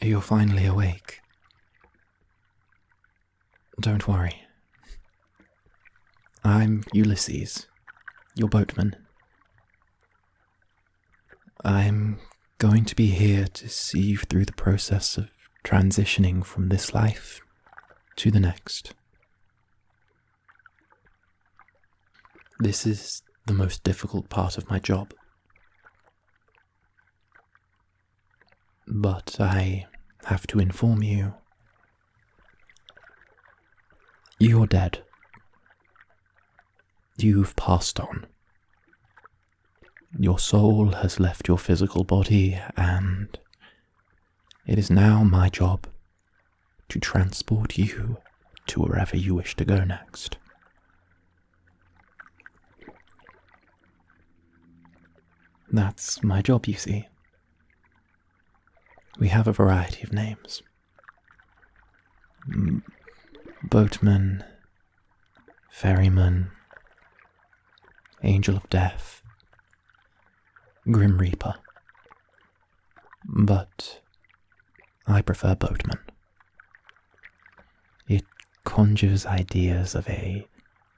You're finally awake. Don't worry. I'm Ulysses, your boatman. I'm going to be here to see you through the process of transitioning from this life to the next. This is the most difficult part of my job. But I have to inform you, you're dead. You've passed on. Your soul has left your physical body, and it is now my job to transport you to wherever you wish to go next. That's my job, you see. We have a variety of names. Boatman, Ferryman, Angel of Death, Grim Reaper. But I prefer Boatman. It conjures ideas of a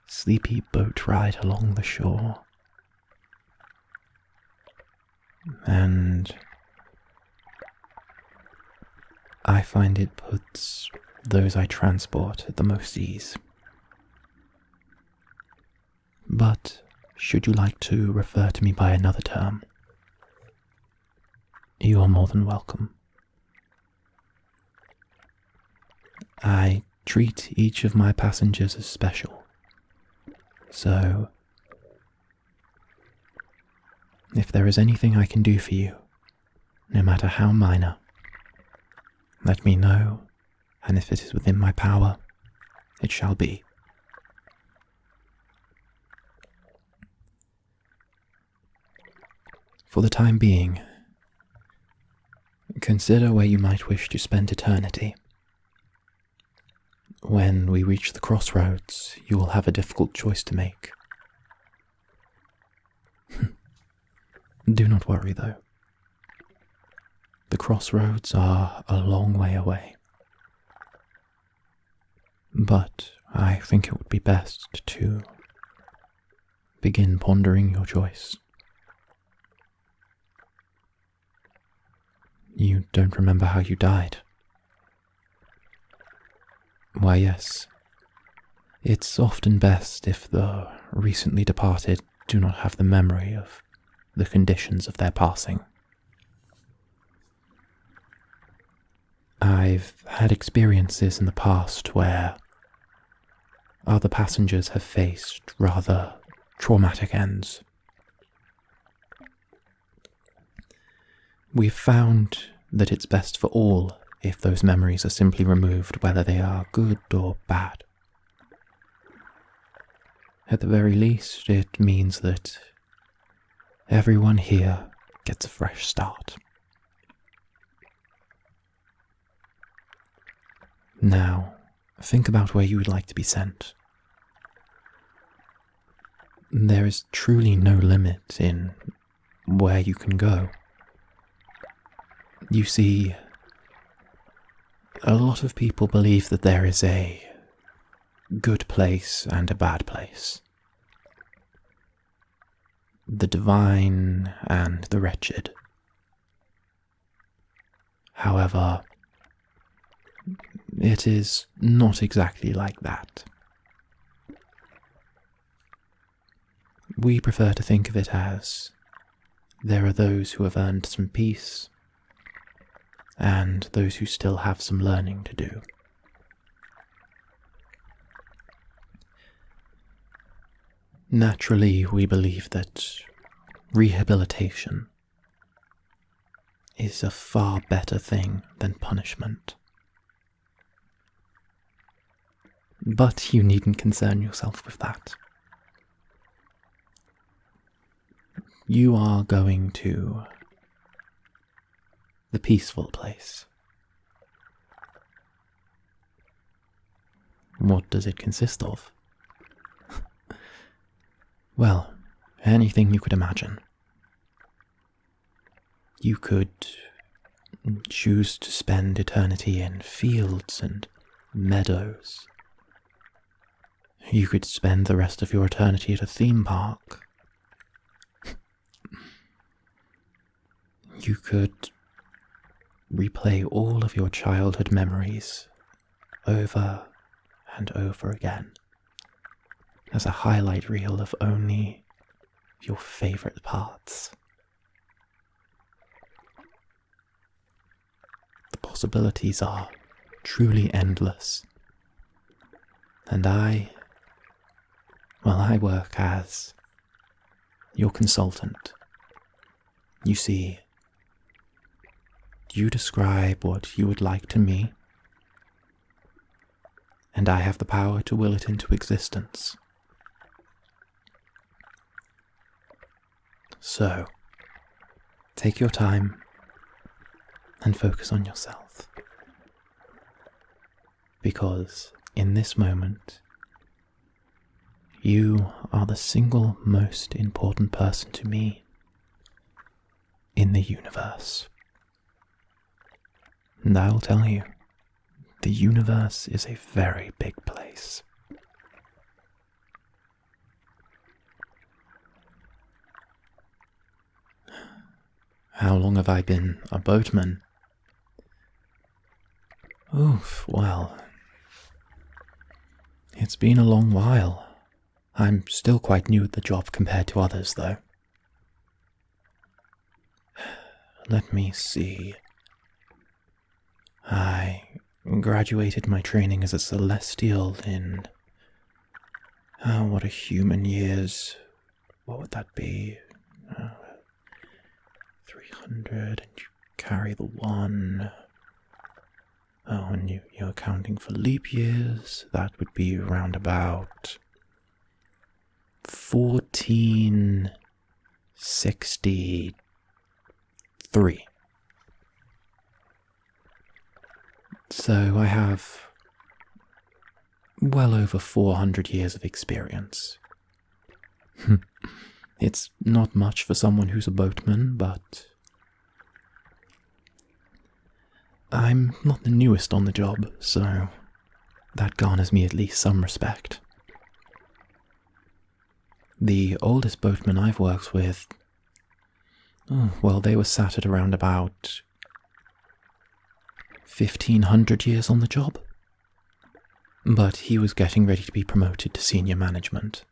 sleepy boat ride along the shore. And I find it puts those I transport at the most ease. But should you like to refer to me by another term, you are more than welcome. I treat each of my passengers as special, so if there is anything I can do for you, no matter how minor, let me know, and if it is within my power, it shall be. For the time being, consider where you might wish to spend eternity. When we reach the crossroads, you will have a difficult choice to make. Do not worry, though. The crossroads are a long way away. But I think it would be best to begin pondering your choice. You don't remember how you died? Why, yes. It's often best if the recently departed do not have the memory of the conditions of their passing. I've had experiences in the past where other passengers have faced rather traumatic ends. We've found that it's best for all if those memories are simply removed, whether they are good or bad. At the very least, it means that everyone here gets a fresh start. Now, think about where you would like to be sent. There is truly no limit in where you can go. You see, a lot of people believe that there is a good place and a bad place. The divine and the wretched. However, it is not exactly like that. We prefer to think of it as there are those who have earned some peace and those who still have some learning to do. Naturally, we believe that rehabilitation is a far better thing than punishment. But you needn't concern yourself with that. You are going to the peaceful place. What does it consist of? Well, anything you could imagine. You could choose to spend eternity in fields and meadows. You could spend the rest of your eternity at a theme park. You could replay all of your childhood memories over and over again as a highlight reel of only your favorite parts. The possibilities are truly endless, and I work as your consultant. You see, you describe what you would like to me, and I have the power to will it into existence. So, take your time and focus on yourself. Because in this moment, you are the single most important person to me in the universe. And I'll tell you, the universe is a very big place. How long have I been a boatman? Oof, well, it's been a long while. I'm still quite new at the job compared to others, though. Let me see. I graduated my training as a celestial in... what are human years? What would that be? 300, and you carry the 1. Oh, and you're counting for leap years. That would be around about 1463. So I have well over 400 years of experience. It's not much for someone who's a boatman, but I'm not the newest on the job, so that garners me at least some respect. The oldest boatman I've worked with, well, they were sat at around about 1,500 years on the job. But he was getting ready to be promoted to senior management.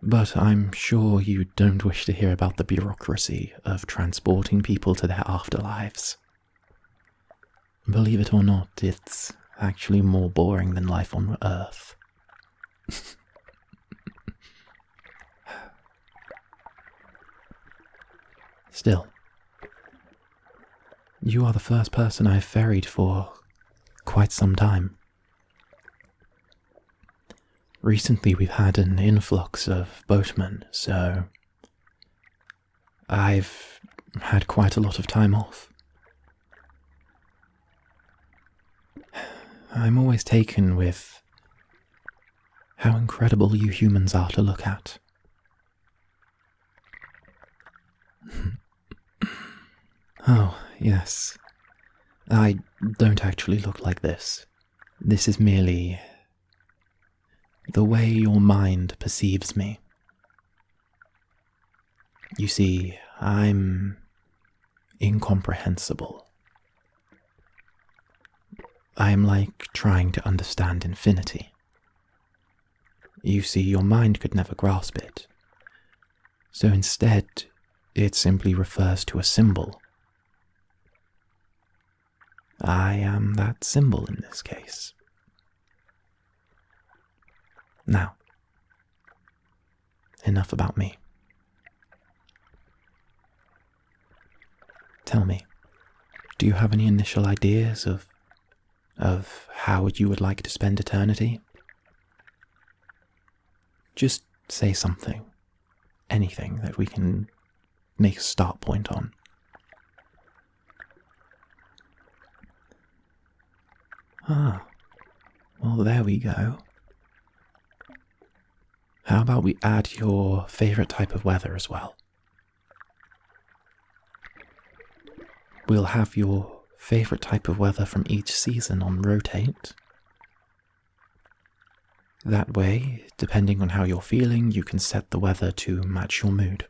But I'm sure you don't wish to hear about the bureaucracy of transporting people to their afterlives. Believe it or not, it's actually more boring than life on Earth. Still, you are the first person I've ferried for quite some time. Recently we've had an influx of boatmen, so I've had quite a lot of time off. I'm always taken with how incredible you humans are to look at. Oh, yes. I don't actually look like this. This is merely the way your mind perceives me. You see, I'm incomprehensible. I'm like trying to understand infinity. You see, your mind could never grasp it. So instead, it simply refers to a symbol. I am that symbol in this case. Now, enough about me. Tell me, do you have any initial ideas of how you would like to spend eternity? Just say something, anything that we can make a start point on. Ah, well, there we go. How about we add your favorite type of weather as well? we'll have your favorite type of weather from each season on rotate. That way, depending on how you're feeling, you can set the weather to match your mood.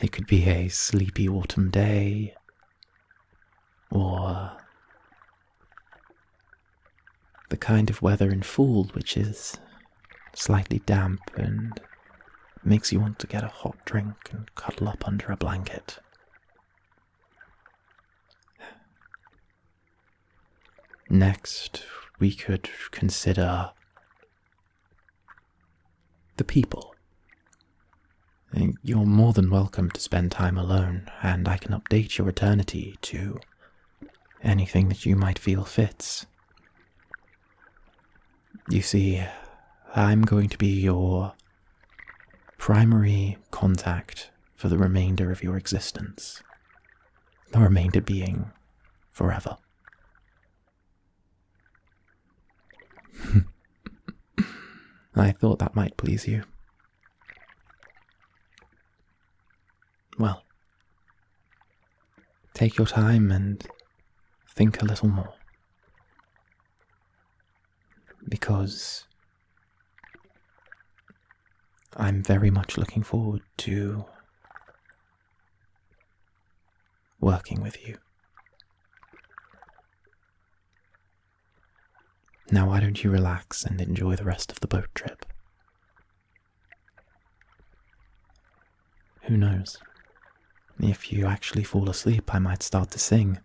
It could be a sleepy autumn day, or the kind of weather in fall which is slightly damp and makes you want to get a hot drink and cuddle up under a blanket. Next, we could consider the people. You're more than welcome to spend time alone, and I can update your eternity to anything that you might feel fits. You see, I'm going to be your primary contact for the remainder of your existence. The remainder being forever. I thought that might please you. Well, take your time and think a little more. Because I'm very much looking forward to working with you. Now why don't you relax and enjoy the rest of the boat trip? Who knows? If you actually fall asleep, I might start to sing.